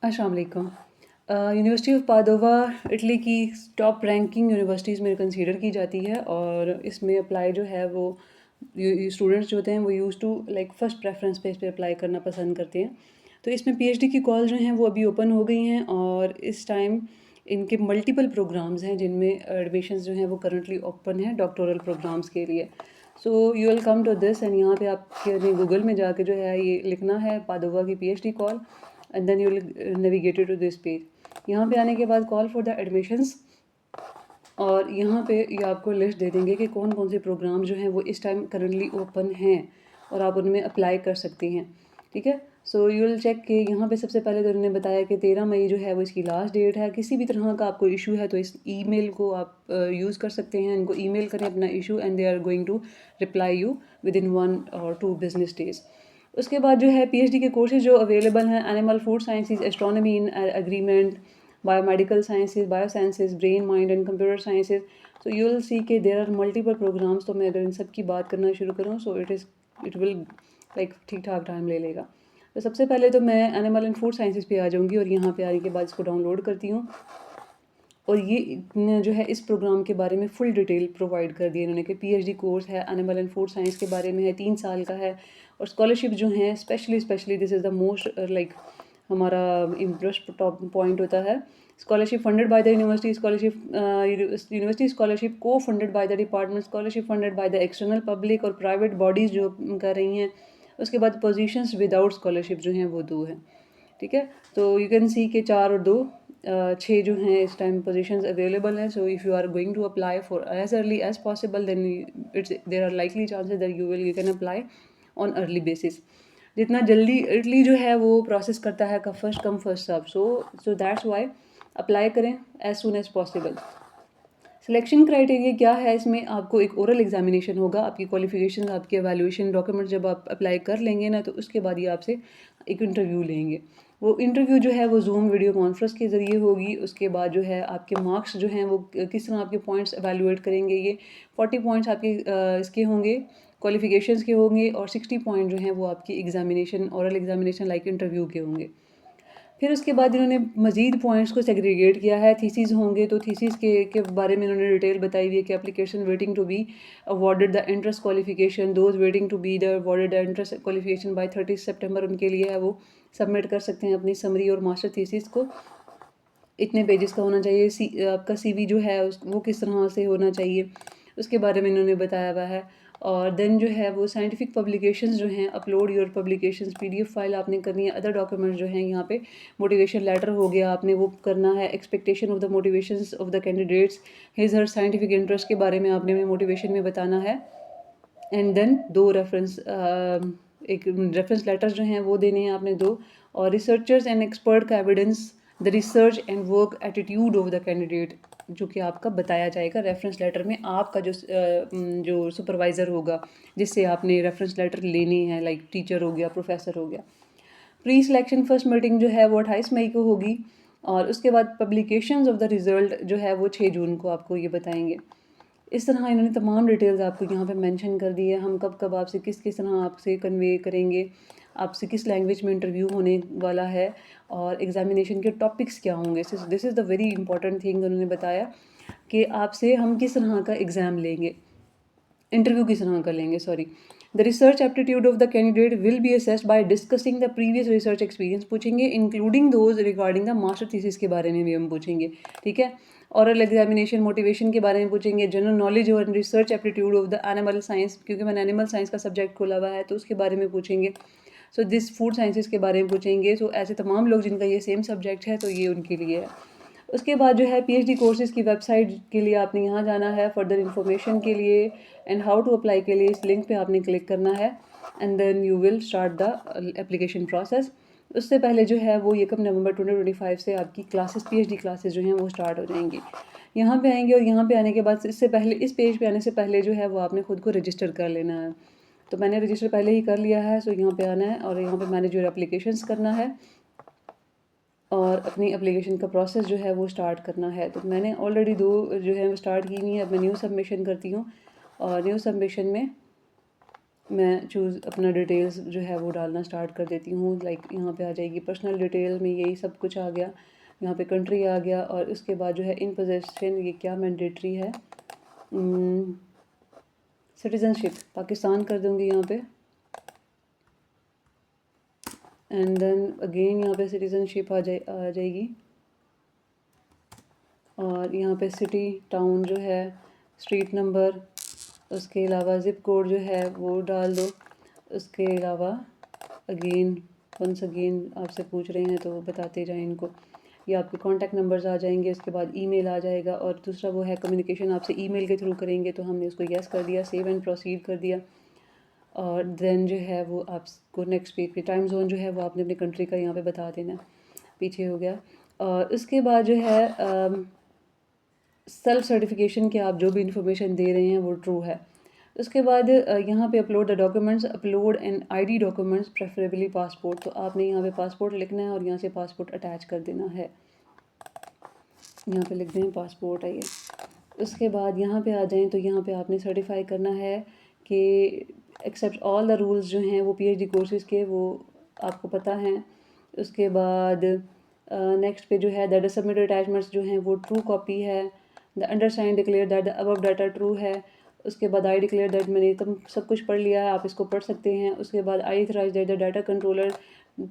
अस्सलाम वालेकुम। University of पादोवा Italy की टॉप रैंकिंग यूनिवर्सिटीज़ में कंसीडर की जाती है और इसमें अप्लाई जो है वो स्टूडेंट्स जो होते हैं वो use to like first preference पे इस पे अप्लाई करना पसंद करते हैं। तो इसमें पीएचडी की कॉल जो हैं वो अभी ओपन हो गई हैं और इस टाइम इनके मल्टीपल प्रोग्राम्स हैं जिनमें एडमिशन्स जो हैं वो करंटली ओपन हैं डॉक्टोरल प्रोग्राम्स के लिए। So you will come to this and यहाँ पे आपके गूगल में जाके जो है ये लिखना है पादोवा की PhD call and then you will navigated to this page. यहाँ पे आने के बाद कॉल फॉर द एडमिशन्स और यहाँ पे ये आपको लिस्ट दे देंगे कि कौन कौन से प्रोग्राम जो हैं वो इस टाइम करंटली ओपन हैं और आप उनमें अप्लाई कर सकती हैं। ठीक है, सो यू विल चेक कि यहाँ पे सबसे पहले तो उन्होंने बताया कि 13 मई जो है वो इसकी लास्ट डेट है। किसी भी तरह का आपको इशू है तो इस ईमेल को आप यूज़ कर सकते हैं, इनको ईमेल करें अपना issue and they are going to reply you within 1 or 2 business days. उसके बाद जो है पीएचडी के कोर्सेज जो अवेलेबल हैं animal food sciences, astronomy in agreement, biomedical sciences, biosciences, brain mind and computer sciences. So you will see के there are multiple programmes. तो मैं अगर इन सब की बात करना शुरू करूँ सो इट विल लाइक ठीक ठाक टाइम ले लेगा। तो सबसे पहले तो मैं एनिमल एंड फूड साइंसेज पे आ जाऊँगी और यहाँ पे आने के बाद इसको डाउनलोड करती हूँ और ये जो है इस प्रोग्राम के बारे में फुल डिटेल प्रोवाइड कर दी इन्होंने कि पीएचडी कोर्स है एनिमल एंड फूड साइंस के बारे में है, 3 साल का है और स्कॉलरशिप जो हैं specially this is the most like हमारा इंटरेस्ट टॉप पॉइंट होता है। Scholarship funded by the university, scholarship university scholarship को funded by the department, scholarship funded by the external public और प्राइवेट बॉडीज़ जो कर रही हैं। उसके बाद पोजीशंस विदाउट स्कॉलरशिप जो हैं वो 2 हैं। ठीक है, तो यू कैन सी के 4 और 2 6 जो हैं इस टाइम पोजीशंस अवेलेबल हैं। So if you are going to apply for as early as possible then it's there are likely chances that you can apply on early basis. जितना जल्दी Italy जो है वो प्रोसेस करता है का first come first serve, so that's why apply करें as soon as possible. Selection criteria क्या है, इसमें आपको एक ओरल एग्जामिनेशन होगा, आपकी क्वालिफिकेशन, आपके एवेल्यूएशन डॉक्यूमेंट जब आप अप्लाई कर लेंगे ना तो उसके बाद ही आपसे एक इंटरव्यू लेंगे। वो इंटरव्यू जो है वो जूम वीडियो कॉन्फ्रेंस के ज़रिए होगी। उसके बाद जो है आपके मार्क्स जो हैं वो किस तरह आपके पॉइंट्स एवेल्यूएट करेंगे। ये 40 पॉइंट्स आपके इसके होंगे क्वालिफिकेशंस के होंगे और 60 पॉइंट जो हैं वो आपकी examination oral examination like interview के होंगे। फिर उसके बाद इन्होंने मज़ीद पॉइंट्स को सेग्रीगेट किया है। थीसिस होंगे तो थीसिस के बारे में इन्होंने डिटेल बताई हुई है कि application waiting to be awarded the interest qualification, those waiting to be the awarded the interest qualification by 30 सितंबर उनके लिए है, वो सबमिट कर सकते हैं अपनी समरी और मास्टर थीसिस को। इतने पेजेस का होना चाहिए। आपका सीवी जो है वो किस तरह से होना चाहिए उसके बारे में इन्होंने बताया हुआ है। और देन जो है वो साइंटिफिक पब्लिकेशंस जो हैं, upload your publications PDF file आपने करनी है। अदर डॉक्यूमेंट्स जो हैं यहाँ पे मोटिवेशन लेटर हो गया, आपने वो करना है। Expectation of the motivations of the candidates, his her scientific interest के बारे में आपने मोटिवेशन में बताना है। एंड देन 2 रेफरेंस एक रेफरेंस लेटर्स जो हैं वो देने हैं आपने 2। और रिसर्चर्स एंड एक्सपर्ट का evidence, the research and work attitude of the candidate जो कि आपका बताया जाएगा रेफरेंस लेटर में। आपका जो सुपरवाइज़र होगा जिससे आपने रेफरेंस लेटर लेनी है, लाइक टीचर हो गया, प्रोफेसर हो गया। प्री सिलेक्शन फर्स्ट मीटिंग जो है वो 28 मई को होगी और उसके बाद पब्लिकेशंस ऑफ द रिज़ल्ट जो है वो 6 जून को आपको ये बताएंगे। इस तरह इन्होंने तमाम डिटेल्स आपको यहाँ पे मेंशन कर दी है। हम कब कब आपसे किस किस तरह आपसे कन्वे करेंगे, आपसे किस लैंग्वेज में इंटरव्यू होने वाला है और एग्जामिनेशन के टॉपिक्स क्या होंगे। This is the very important thing उन्होंने बताया कि आपसे हम किस तरह का एग्ज़ाम लेंगे, इंटरव्यू किस तरह का लेंगे, sorry. The research aptitude of the candidate will be assessed by discussing the previous research experience पूछेंगे, including those regarding the master thesis के बारे में भी हम पूछेंगे। ठीक है, ओरल एग्जामिनेशन मोटिवेशन के बारे में पूछेंगे, जनरल नॉलेज और research aptitude of the animal science, क्योंकि मैंने एनिमल साइंस का सब्जेक्ट खोला हुआ है तो उसके बारे में पूछेंगे। सो दिस फूड साइंसेस के बारे में पूछेंगे। सो ऐसे तमाम लोग जिनका ये सेम सब्जेक्ट है तो ये उनके लिए है। उसके बाद जो है पीएचडी कोर्सेज़ की वेबसाइट के लिए आपने यहाँ जाना है, फर्दर इन्फॉर्मेशन के लिए एंड हाउ टू अप्लाई के लिए इस लिंक पे आपने क्लिक करना है and then you will start the application process. उससे पहले जो है वो 1 नवंबर 2025 से आपकी क्लासेस, पीएचडी क्लासेस जो हैं वो स्टार्ट हो जाएंगी। यहाँ पे आएंगे और यहाँ पे आने के बाद इससे पहले, इस पेज पे आने से पहले जो है वो आपने खुद को रजिस्टर कर लेना है। तो मैंने रजिस्टर पहले ही कर लिया है। सो यहाँ पे आना है और यहाँ पे मैनेज योर एप्लीकेशंस करना है और अपनी एप्लीकेशन का प्रोसेस जो है वो स्टार्ट करना है। तो मैंने ऑलरेडी 2 जो है वो स्टार्ट की हुई है। अब मैं न्यू सबमिशन करती हूँ और न्यू सबमिशन में मैं अपना डिटेल्स जो है वो डालना स्टार्ट कर देती हूँ। लाइक यहाँ पे आ जाएगी पर्सनल डिटेल में यही सब कुछ आ गया, यहाँ पे कंट्री आ गया, और उसके बाद जो है इन पोजेशन ये क्या मैंडेटरी है, सिटीज़नशिप पाकिस्तान कर दूँगी यहाँ पे, एंड देन अगेन यहाँ पे सिटीज़नशिप आ जाएगी, और यहाँ पे सिटी टाउन जो है, स्ट्रीट नंबर, उसके अलावा ज़िप कोड जो है वो डाल दो। उसके अलावा अगेन वंस अगेन आपसे पूछ रहे हैं तो वो बताते जाएं इनको। ये आपके कॉन्टैक्ट नंबर्स आ जाएंगे, उसके बाद ईमेल आ जाएगा, और दूसरा वो है कम्युनिकेशन आपसे ईमेल के थ्रू करेंगे, तो हमने उसको यस कर दिया, सेव एंड प्रोसीड कर दिया। और देन जो है वो आपको नेक्स्ट पेज पे टाइम जोन जो है वो आपने अपनी कंट्री का यहाँ पे बता देना, पीछे हो गया। और उसके बाद जो है सेल्फ सर्टिफिकेशन के आप जो भी इंफॉर्मेशन दे रहे हैं वो ट्रू है। उसके बाद यहाँ पे upload the documents, upload N ID documents preferably passport, तो आपने यहाँ पे पासपोर्ट लिखना है और यहाँ से पासपोर्ट अटैच कर देना है। यहाँ पे लिख दें पासपोर्ट आइए। उसके बाद यहाँ पे आ जाएं तो यहाँ पे आपने सर्टिफाई करना है कि एक्सेप्ट ऑल द रूल्स जो हैं वो पीएचडी कोर्सेज़ के वो आपको पता हैं। उसके बाद नेक्स्ट पे जो है दैट द सबमिटेड अटैचमेंट्स जो हैं वो ट्रू कॉपी है। The undersigned declare that the above data true है। उसके बाद आई डिक्लेयर दैट, मैंने तुम सब कुछ पढ़ लिया है, आप इसको पढ़ सकते हैं। उसके बाद I authorise that the data controller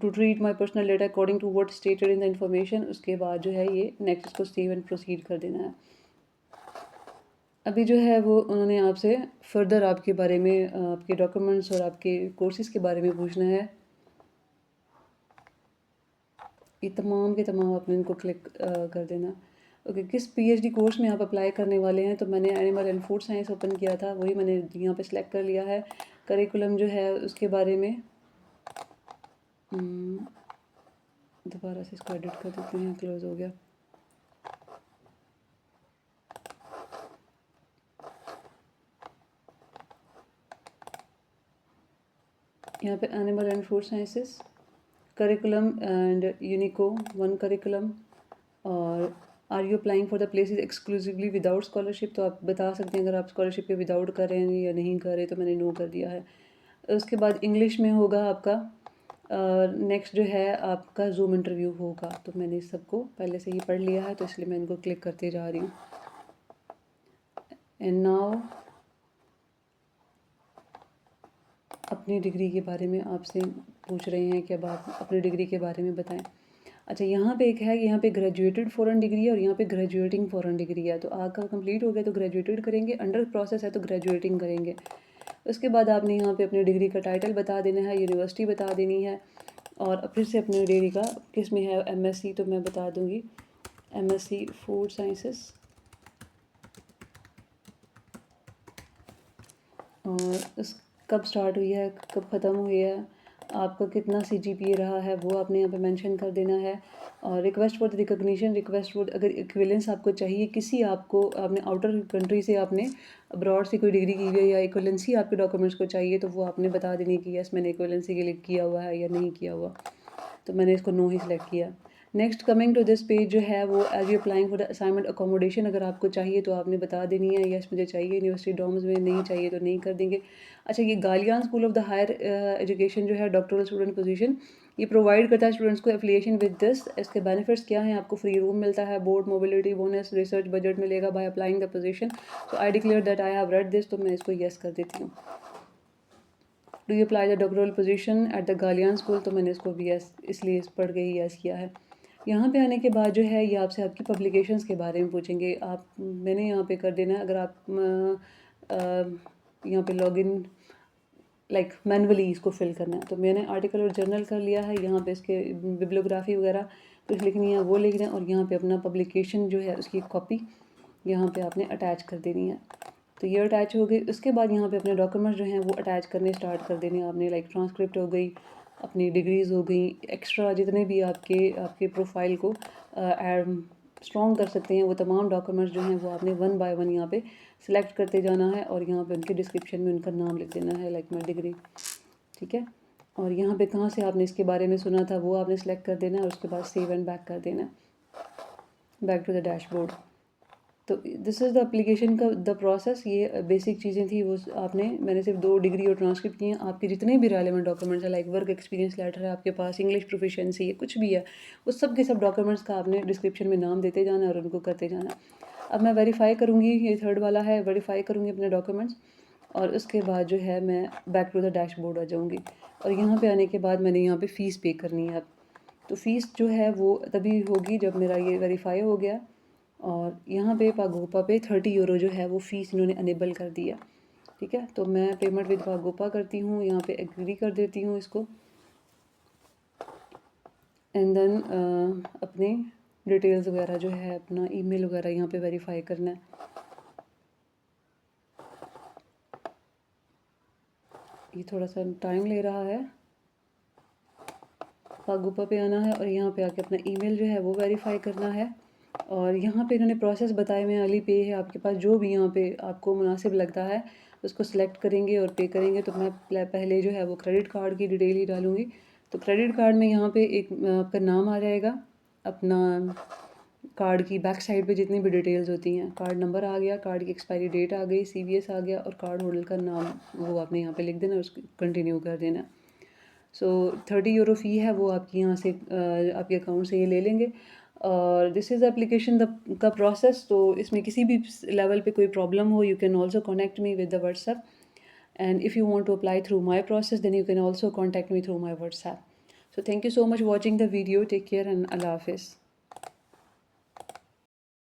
to treat my personal data according to what stated in the information. उसके बाद जो है ये नेक्स्ट इसको सेव एंड प्रोसीड कर देना है। अभी जो है वो उन्होंने आपसे फर्दर आपके बारे में, आपके डॉक्यूमेंट्स और आपके कोर्सेज़ के बारे में पूछना है। ये तमाम के तमाम आपने इनको क्लिक कर देना। ओके, किस पीएचडी कोर्स में आप अप्लाई करने वाले हैं, तो मैंने animal and food science open किया था, वही मैंने यहाँ पे सिलेक्ट कर लिया है। करिकुलम जो है उसके बारे में दोबारा से इसको एडिट कर देते हैं, क्लोज हो गया। यहाँ पे animal and food sciences curriculum and Unico one curriculum, और are you applying for the places exclusively without scholarship, तो आप बता सकते हैं अगर आप स्कॉलरशिप के विदाउट कर रहे हैं या नहीं कर रहे, तो मैंने नो कर दिया है। उसके बाद इंग्लिश में होगा आपका। नेक्स्ट जो है आपका जूम इंटरव्यू होगा, तो मैंने इस सबको पहले से ही पढ़ लिया है, तो इसलिए मैं इनको क्लिक करते जा रही हूँ। एंड नाउ अपनी डिग्री के बारे में आपसे पूछ रहे हैं कि अब आप अपनी डिग्री के बारे में बताएं। अच्छा, यहाँ पे एक है, यहाँ पे ग्रेजुएटेड फॉरेन डिग्री है और यहाँ पे ग्रेजुएटिंग फॉरेन डिग्री है। तो आपका कंप्लीट हो गया तो ग्रेजुएटेड करेंगे, अंडर प्रोसेस है तो ग्रेजुएटिंग करेंगे। उसके बाद आपने यहाँ पे अपनी डिग्री का टाइटल बता देना है, यूनिवर्सिटी बता देनी है, और फिर से अपनी डिग्री का किस में है, एमएससी, तो मैं बता दूँगी एमएससी फूड साइंसेस, और उस कब स्टार्ट हुई है, कब ख़त्म हुई है, आपका कितना सीजीपीए रहा है, वो आपने यहाँ पे मेंशन कर देना है। और request for the recognition, request for, अगर इक्विवेलेंस आपको चाहिए किसी, आपको आपने आउटर कंट्री से, आपने अब्रॉड से कोई डिग्री की हुई है या इक्विवेलेंसी आपके डॉक्यूमेंट्स को चाहिए, तो वो आपने बता देनी कि यस मैंने इक्विवेलेंसी के लिए किया हुआ है या नहीं किया हुआ, तो मैंने इसको नो ही सिलेक्ट किया। Next coming to this page जो है वो as you applying for the assignment accommodation, अगर आपको चाहिए तो आपने बता देनी है यस मुझे चाहिए यूनिवर्सिटी डॉम्स में, नहीं चाहिए तो नहीं कर देंगे। अच्छा, ये Galilean school of the higher education जो है डॉक्टरल स्टूडेंट पोजीशन, ये प्रोवाइड करता है स्टूडेंट्स को एफिलिएशन विद दिस। इसके बेनिफिट्स क्या हैं, आपको फ्री रूम मिलता है, board mobility bonus, research budget मिलेगा by applying the position. So I declare that I have read this, तो मैं इसको यस कर देती हूँ। Do you apply the doctoral position at the Galilean school, तो मैंने इसको भी यस इसलिए पढ़ के ही यस किया है। यहाँ पे आने के बाद जो है ये आपसे आपकी पब्लिकेशंस के बारे में पूछेंगे, आप मैंने यहाँ पे कर देना है, अगर आप यहाँ पे लॉगिन लाइक मैनुअली इसको फिल करना है, तो मैंने आर्टिकल और जर्नल कर लिया है। यहाँ पे इसके बिब्लियोग्राफी वगैरह कुछ लिखनी है वो लिख दें, और यहाँ पे अपना पब्लिकेशन जो है उसकी कॉपी यहाँ पे आपने अटैच कर देनी है। तो ये अटैच हो गई। उसके बाद यहाँ पे अपने डॉक्यूमेंट्स जो हैं वो अटैच करने स्टार्ट कर देने आपने, लाइक ट्रांसक्रिप्ट हो गई, अपनी डिग्रीज़ हो गई, एक्स्ट्रा जितने भी आपके प्रोफाइल को स्ट्रॉन्ग कर सकते हैं वो तमाम डॉक्यूमेंट्स जो हैं वो आपने वन बाय वन यहाँ पे सिलेक्ट करते जाना है, और यहाँ पे उनके डिस्क्रिप्शन में उनका नाम लिख देना है, लाइक माई डिग्री, ठीक है। और यहाँ पे कहाँ से आपने इसके बारे में सुना था वो आपने सेलेक्ट कर देना है, और उसके बाद सेव एंड बैक कर देना है, बैक टू द डैशबोर्ड। तो दिस इज़ द एप्लीकेशन का द प्रोसेस। ये बेसिक चीज़ें थी, वो मैंने सिर्फ 2 डिग्री और ट्रांसक्रिप्ट किए हैं। आपके जितने भी रेलेवेंट डॉक्यूमेंट्स हैं, लाइक वर्क एक्सपीरियंस लेटर है आपके पास, इंग्लिश प्रोफिशिएंसी है, कुछ भी है, उस सब के सब डॉक्यूमेंट्स का आपने डिस्क्रिप्शन में नाम देते जाना और उनको करते जाना। अब मैं वेरीफाई करूँगी, ये थर्ड वाला है, वेरीफाई करूँगी अपने डॉक्यूमेंट्स, और उसके बाद जो है मैं बैक टू द डैशबोर्ड आ जाऊँगी। और यहाँ पे आने के बाद मैंने यहाँ पे फ़ीस पे करनी है अब। तो फ़ीस जो है वो तभी होगी जब मेरा ये वेरीफाई हो गया। और यहाँ पे पागोपा पे 30 यूरो जो है वो फ़ीस इन्होंने अनेबल कर दिया। ठीक है, तो मैं पेमेंट विद पागोपा करती हूँ, यहाँ पे एग्री कर देती हूँ इसको, एंड देन अपने डिटेल्स वगैरह जो है, अपना ईमेल वगैरह यहाँ पे वेरीफाई करना है। ये थोड़ा सा टाइम ले रहा है। पागोपा पे आना है और यहाँ पे आके अपना ईमेल जो है वो वेरीफाई करना है। और यहाँ पे इन्होंने प्रोसेस बताए हुए हैं, अली पे है आपके पास, जो भी यहाँ पे आपको मुनासिब लगता है उसको सिलेक्ट करेंगे और पे करेंगे। तो मैं पहले जो है वो क्रेडिट कार्ड की डिटेल ही डालूँगी। तो क्रेडिट कार्ड में यहाँ पे एक आपका नाम आ जाएगा, अपना कार्ड की बैक साइड पे जितनी भी डिटेल्स होती हैं, कार्ड नंबर आ गया, कार्ड की एक्सपायरी डेट आ गई, CVS आ गया, और कार्ड होल्डर का नाम वो आपने यहाँ पे लिख देना, उसको कंटिन्यू कर देना। सो 30 यूरो फ़ी है वो आपकी यहाँ से आपके अकाउंट से ये ले लेंगे। और दिस इज़ एप्लीकेशन का प्रोसेस। तो इसमें किसी भी लेवल पे कोई प्रॉब्लम हो, you can also contact me with the WhatsApp, and if you want to apply through my process, then you can also contact me through my WhatsApp. So thank you so much for watching the video. Take care and Allah Hafiz.